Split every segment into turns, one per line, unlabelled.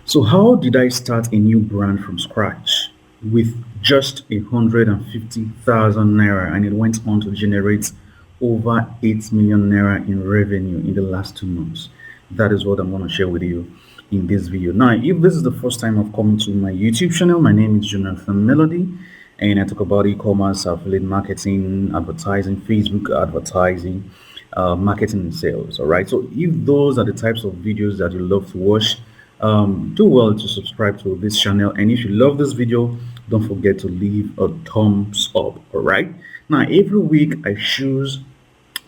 So, how did I start a new brand from scratch with just 150,000 naira, and it went on to generate over 8 million naira in revenue in the last 2 months? That is what I'm going to share with you in this video. Now, if this is the first time I've come to my YouTube channel, my name is Jonathan Melody, and I talk about e-commerce, affiliate marketing, advertising, Facebook advertising, marketing and sales. All right. So if those are the types of videos that you love to watch, do well to subscribe to this channel. And if you love this video, don't forget to leave a thumbs up. All right. Now, every week I choose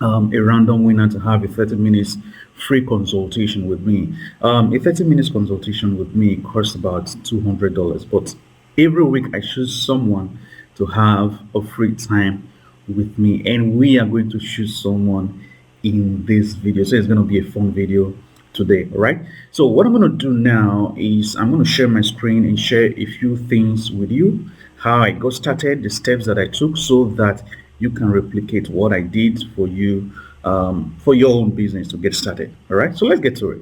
a random winner to have a 30 minutes free consultation with me. A 30 minutes consultation with me costs about $200, but every week I choose someone to have a free time with me, and we are going to choose someone in this video. So it's going to be a fun video today. All right. So what I'm going to do now is I'm going to share my screen and share a few things with you, how I got started, the steps that I took, so that you can replicate what I did for you, for your own business to get started. All right. So let's get to it.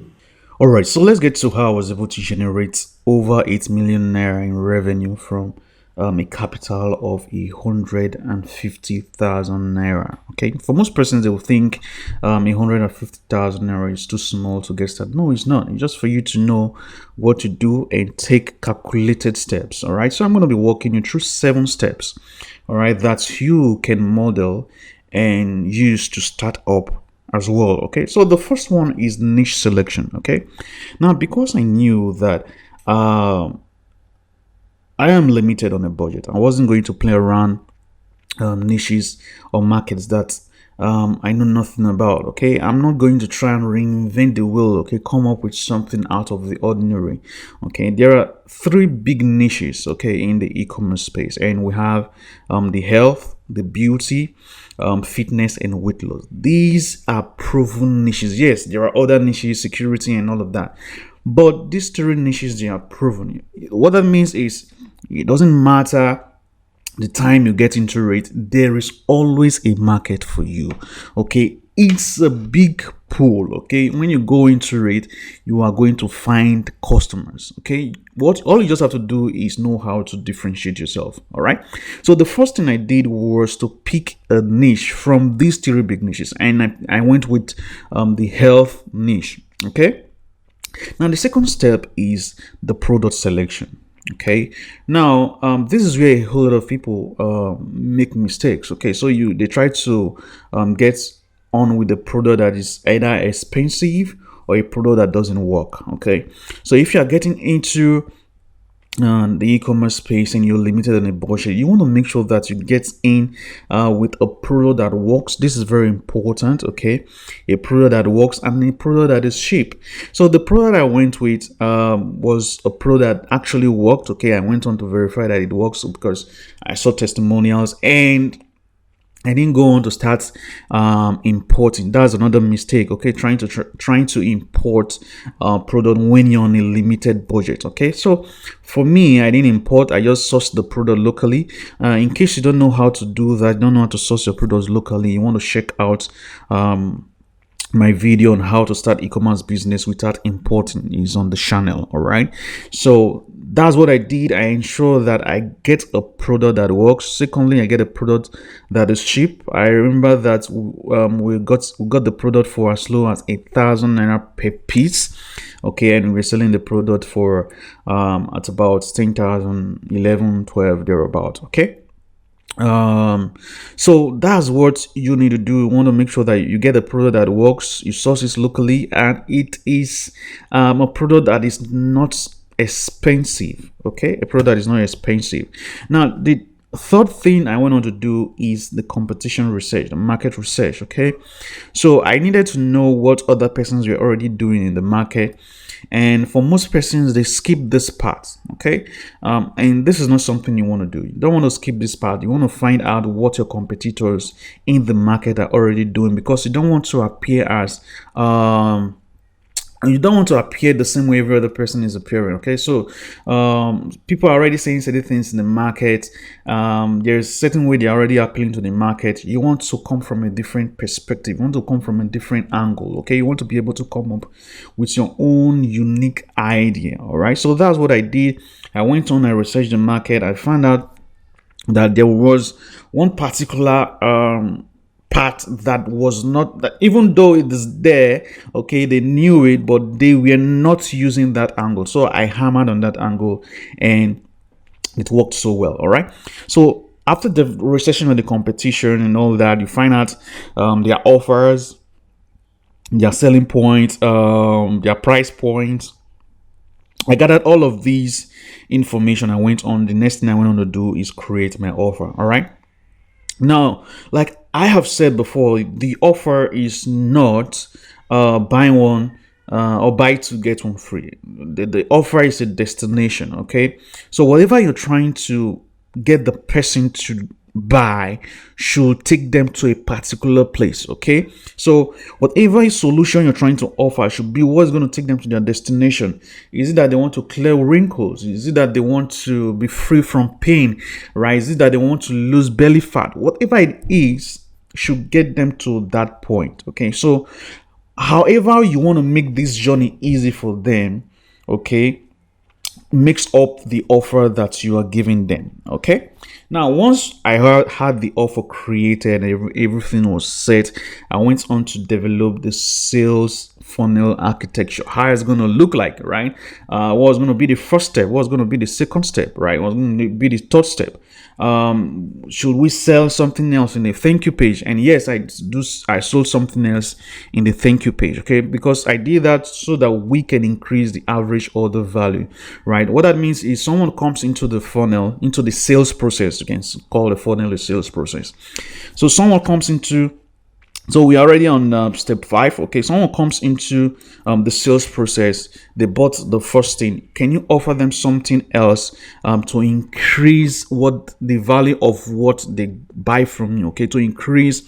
All right. So let's get to how I was able to generate over 8 million naira in revenue from a capital of 150,000 naira. Okay, for most persons they will think 150,000 naira is too small to get started. No, it's not. It's just for you to know what to do and take calculated steps. All right, so I'm going to be walking you through 7 steps, all right, that you can model and use to start up as well. Okay, so the first one is niche selection. Okay, now because I knew that I am limited on a budget, I wasn't going to play around niches or markets that I know nothing about. Okay, I'm not going to try and reinvent the wheel. Okay, come up with something out of the ordinary. Okay, there are 3 big niches, okay, in the e-commerce space, and we have the health, the beauty, fitness, and weight loss. These are proven niches. Yes, there are other niches, security and all of that, but these 3 niches, they are proven. What that means is it doesn't matter the time you get into it, there is always a market for you. Okay, it's a big pool. Okay, when you go into it, you are going to find customers. Okay, all you just have to do is know how to differentiate yourself. All right, so the first thing I did was to pick a niche from these 3 big niches, and I went with the health niche. Okay, now the second step is the product selection. Okay, now this is where a whole lot of people make mistakes. Okay, so they try to get on with a product that is either expensive or a product that doesn't work. Okay, so if you are getting into the e-commerce space and you're limited on a budget, you want to make sure that you get in with a product that works. This is very important. Okay, a product that works and a product that is cheap. So the product I went with was a product that actually worked. Okay, I went on to verify that it works because I saw testimonials, and I didn't go on to start importing. That's another mistake. Okay, trying to import product when you're on a limited budget. Okay, so for me, I didn't import. I just sourced the product locally. In case you don't know how to do that, don't know how to source your products locally, you want to check out my video on how to start e-commerce business without importing is on the channel. All right, so that's what I did. I ensure that I get a product that works. Secondly, I get a product that is cheap. I remember that we got the product for as low as 1,000 naira per piece. Okay, and we're selling the product for at about 10,000, 11, 12 thereabout. Okay, so that's what you need to do. You want to make sure that you get a product that works, you source it locally, and it is a product that is not expensive. Okay, a product that is not expensive. Now the third thing I went on to do is the competition research, the market research. Okay, so I needed to know what other persons were already doing in the market, and for most persons they skip this part. Okay, and this is not something you want to do. You don't want to skip this part. You want to find out what your competitors in the market are already doing, because you don't want to appear as and you don't want to appear the same way every other person is appearing. Okay, so people are already saying certain things in the market. There's a certain way they're already appealing to the market. You want to come from a different perspective. You want to come from a different angle. Okay, you want to be able to come up with your own unique idea. All right, so that's what I did. I went on, I researched the market. I found out that there was one particular part that was not, that even though it is there, okay, they knew it, but they were not using that angle. So I hammered on that angle and it worked so well. All right, so after the recession of the competition and all that, you find out their offers, their selling points, their price points. I gathered all of these information. I went on. The next thing I went on to do is create my offer. All right. Now, like I have said before, the offer is not buy one or buy two get one free. The offer is a destination. Okay, so whatever you're trying to get the person to buy should take them to a particular place. Okay, so whatever solution you're trying to offer should be what's going to take them to their destination. Is it that they want to clear wrinkles? Is it that they want to be free from pain? Right? Is it that they want to lose belly fat? Whatever it is should get them to that point. Okay, so however you want to make this journey easy for them, okay, mix up the offer that you are giving them. Okay, now once I had the offer created, everything was set, I went on to develop the sales funnel architecture, how it's going to look like, right? What's going to be the first step, what's going to be the second step, right? What's going to be the third step? Should we sell something else in the thank you page? And yes, I sold something else in the thank you page. Okay, because I did that so that we can increase the average order value, right? What that means is someone comes into the funnel, into the sales process. You can call the funnel a sales process. So someone comes into, so we are already on step 5. Okay, someone comes into the sales process. They bought the first thing. Can you offer them something else to increase what the value of what they buy from you? Okay, to increase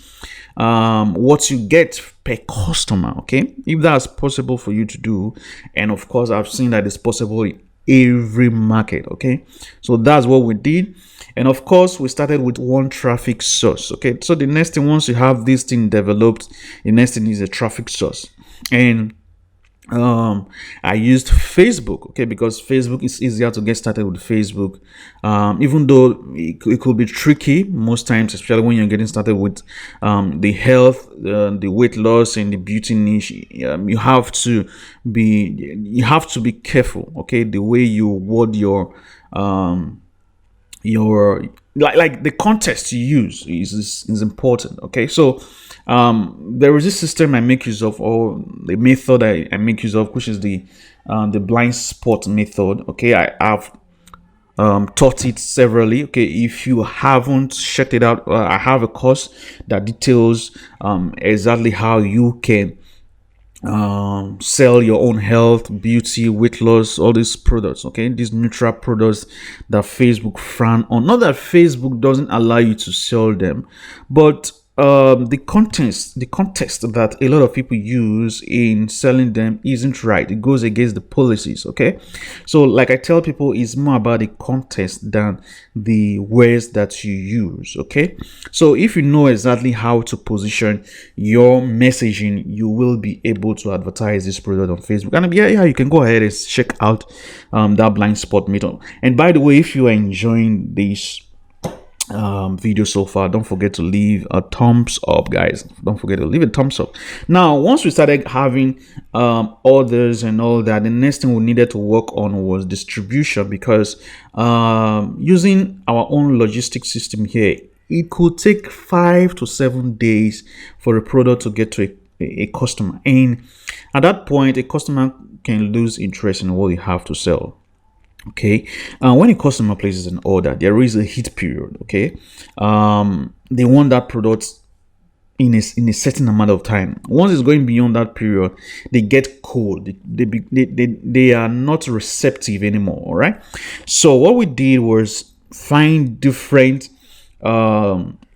what you get per customer. Okay, if that's possible for you to do, and of course I've seen that it's possible in every market. Okay, so that's what we did. And of course, we started with one traffic source. Okay, so the next thing, once you have this thing developed, the next thing is a traffic source. And I used Facebook, okay, because Facebook is easier to get started with Facebook. Even though it could be tricky most times, especially when you're getting started with the health, the weight loss, and the beauty niche. You have to be careful, okay, the way you word your like the context you use is important. Okay, so there is this system I make use of, or the method I make use of, which is the blind spot method. Okay, I have taught it severally. Okay, if you haven't checked it out, I have a course that details exactly how you can sell your own health, beauty, weight loss, all these products. Okay, these neutral products that Facebook frown on. Not that Facebook doesn't allow you to sell them, but the context that a lot of people use in selling them isn't right. It goes against the policies. Okay, so like I tell people, it's more about the context than the words that you use. Okay, so if you know exactly how to position your messaging, you will be able to advertise this product on Facebook. And yeah, you can go ahead and check out that blind spot method. And by the way, if you are enjoying this video so far, don't forget to leave a thumbs up, guys. Don't forget to leave a thumbs up. Now, once we started having orders and all that, the next thing we needed to work on was distribution, because using our own logistics system here, it could take 5 to 7 days for a product to get to a customer, and at that point a customer can lose interest in what you have to sell. Okay, when a customer places an order, there is a heat period. Okay, they want that product in a certain amount of time. Once it's going beyond that period, they get cold. They are not receptive anymore. All right, so what we did was find different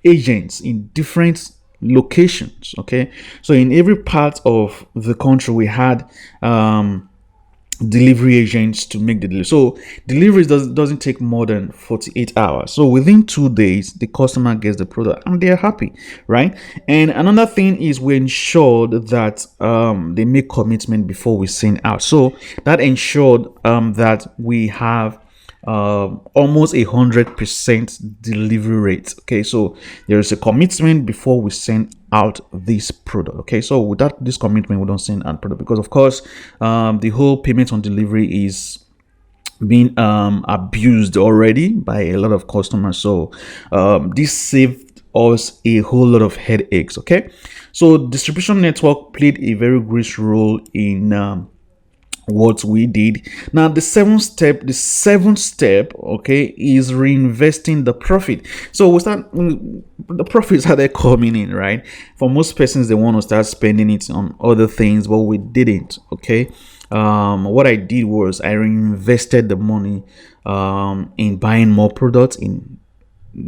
agents in different locations. Okay, so in every part of the country we had delivery agents to make the delivery. So deliveries doesn't take more than 48 hours. So within 2 days, the customer gets the product and they're happy, right? And another thing is we ensured that they make commitment before we send out. So that ensured that we have almost 100% delivery rate. Okay, so there is a commitment before we send out this product. Okay, so without this commitment, we don't send out product, because of course the whole payment on delivery is being abused already by a lot of customers. So this saved us a whole lot of headaches. Okay, so distribution network played a very great role in what we did. Now the seventh step, okay, is reinvesting the profit. So we start, the profits are there coming in, right? For most persons, they want to start spending it on other things, but we didn't. Okay, what I did was I reinvested the money in buying more products, in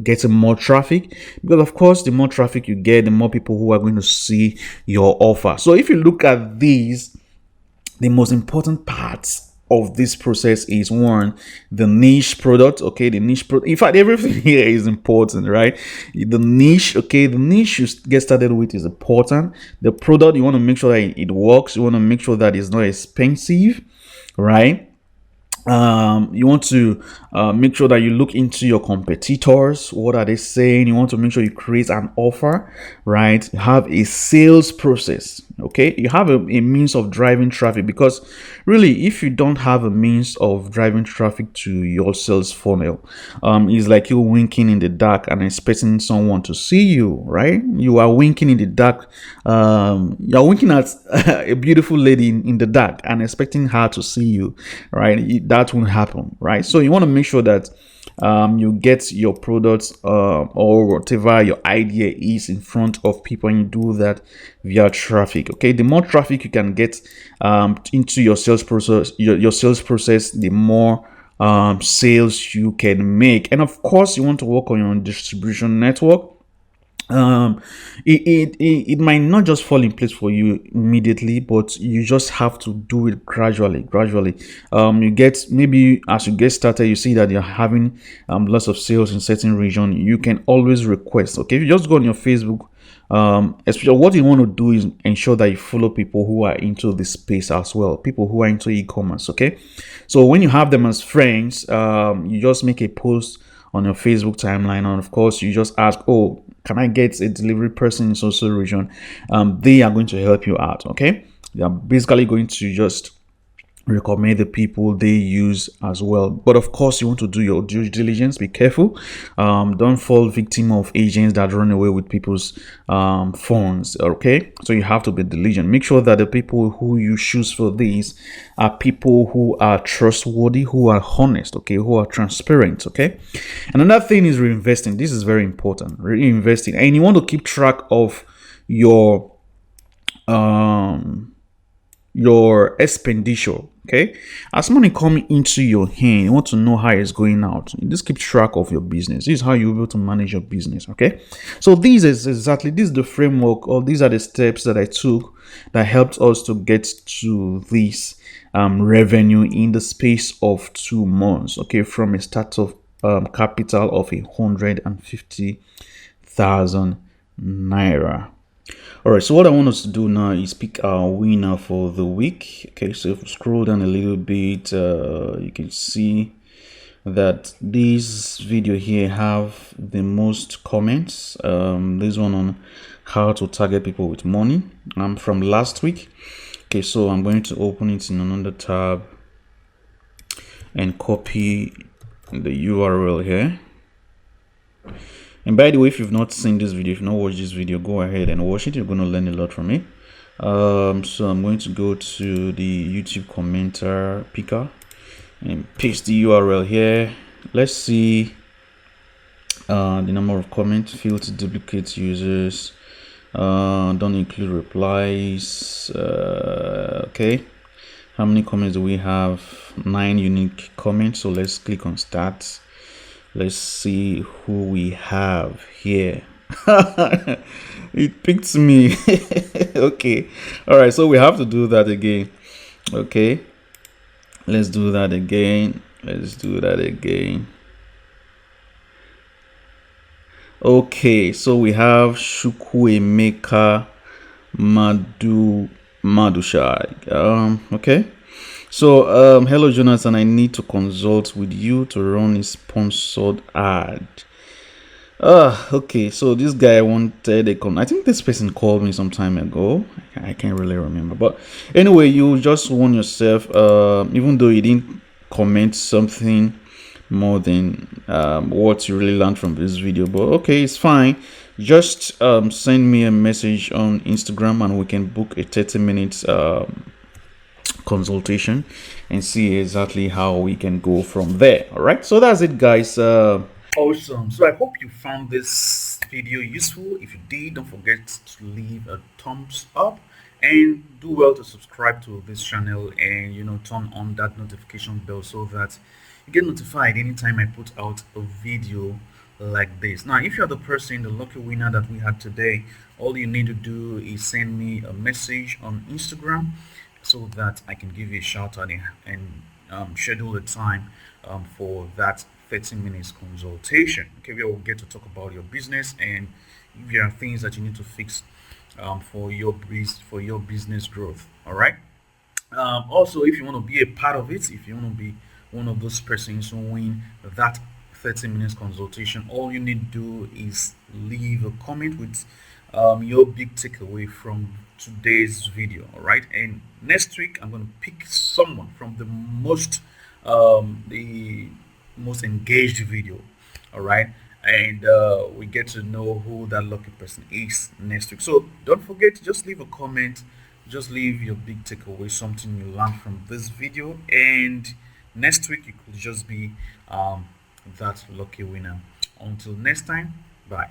getting more traffic, because of course the more traffic you get, the more people who are going to see your offer. So if you look at these, the most important parts of this process is, one, the niche product. Okay, the niche product, in fact everything here is important, right? The niche, okay, the niche you get started with is important. The product, you want to make sure that it works. You want to make sure that it's not expensive, right? You want to make sure that you look into your competitors. What are they saying? You want to make sure you create an offer, right? You have a sales process. Okay, you have a means of driving traffic, because really, if you don't have a means of driving traffic to your sales funnel, it's like you winking in the dark and expecting someone to see you, right? You are winking in the dark. You're winking at a beautiful lady in the dark and expecting her to see you, right? That won't happen, right? So you want to make sure that you get your products or whatever your idea is in front of people, and you do that via traffic. Okay, the more traffic you can get into your sales process, your sales process, the more sales you can make. And of course, you want to work on your distribution network. It might not just fall in place for you immediately, but you just have to do it gradually. You get, maybe as you get started, you see that you're having lots of sales in certain region, you can always request. Okay, if you just go on your Facebook, especially, what you want to do is ensure that you follow people who are into this space as well, people who are into e-commerce. Okay, so when you have them as friends, you just make a post on your Facebook timeline, and of course you just ask, oh, can I get a delivery person in social region? They are going to help you out. Okay, they are basically going to just recommend the people they use as well. But of course, you want to do your due diligence. Be careful. Don't fall victim of agents that run away with people's phones. Okay, so you have to be diligent. Make sure that the people who you choose for these are people who are trustworthy, who are honest, okay, who are transparent. Okay, and another thing is reinvesting. This is very important. Reinvesting, and you want to keep track of your expenditure. Okay, as money coming into your hand, you want to know how it's going out. You just keep track of your business. This is how you're able to manage your business. Okay, so this is the framework, or these are the steps that I took that helped us to get to this revenue in the space of 2 months. Okay, from a start of capital of 150,000 naira. All right, so what I want us to do now is pick our winner for the week. Okay, so if we scroll down a little bit, you can see that this video here have the most comments. This one on how to target people with money from last week. Okay, so I'm going to open it in another tab and copy the URL here. And by the way, if you've not seen this video, if you've not watched this video, go ahead and watch it. You're going to learn a lot from it. So I'm going to go to the YouTube commenter picker and paste the URL here. Let's see the number of comments. Fail to duplicate users. Don't include replies. Okay. How many comments do we have? 9 unique comments. So let's click on stats. Let's see who we have here. It picked me. Okay. All right. So we have to do that again. Okay. Let's do that again. Let's do that again. Okay. So we have Shukwemeka Madushai. Okay. So, hello, Jonathan. I need to consult with you to run a sponsored ad. Okay. So this guy wanted a I think this person called me some time ago. I can't really remember, but anyway, you just won yourself. Even though you didn't comment something more than what you really learned from this video, but okay, it's fine. Just send me a message on Instagram, and we can book a 30 minutes consultation and see exactly how we can go from there. All right, so that's it, guys. Awesome. So I hope you found this video useful. If you did, don't forget to leave a thumbs up and do well to subscribe to this channel, and turn on that notification bell so that you get notified anytime I put out a video like this. Now, if you're the person, the lucky winner that we had today, all you need to do is send me a message on Instagram so that I can give you a shout out and schedule a time for that 30 minutes consultation. Okay, we will get to talk about your business, and if there are things that you need to fix for your business growth. All right. Also, if you want to be a part of it, if you want to be one of those persons who win that 30 minutes consultation, all you need to do is leave a comment with your big takeaway from today's video. All right, and next week I'm going to pick someone from the most engaged video. All right, and we get to know who that lucky person is next week. So don't forget, just leave a comment, just leave your big takeaway, something you learned from this video, and next week you could just be that lucky winner. Until next time, bye.